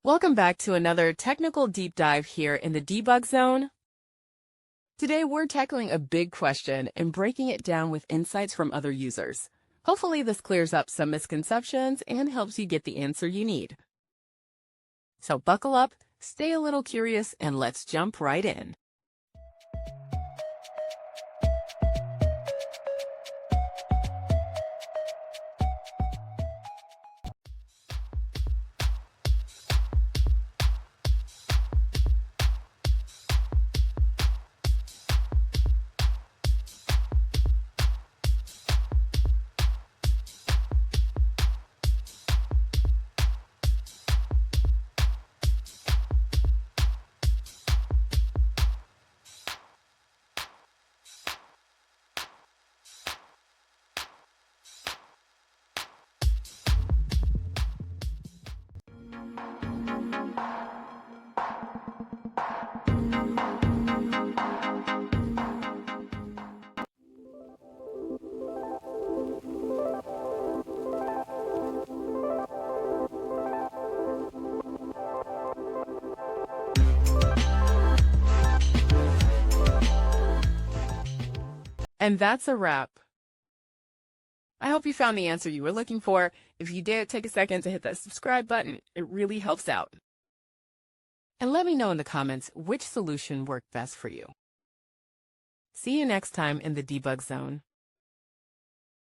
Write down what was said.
Welcome back to another technical deep dive here in the debug zone. Today we're tackling a big question and breaking it down with insights from other users. Hopefully this clears up some misconceptions and helps you get the answer you need. So buckle up, stay a little curious, and let's jump right in. And that's a wrap. I hope you found the answer you were looking for. If you did, take a second to hit that subscribe button. It really helps out. And let me know in the comments which solution worked best for you. See you next time in the debug zone.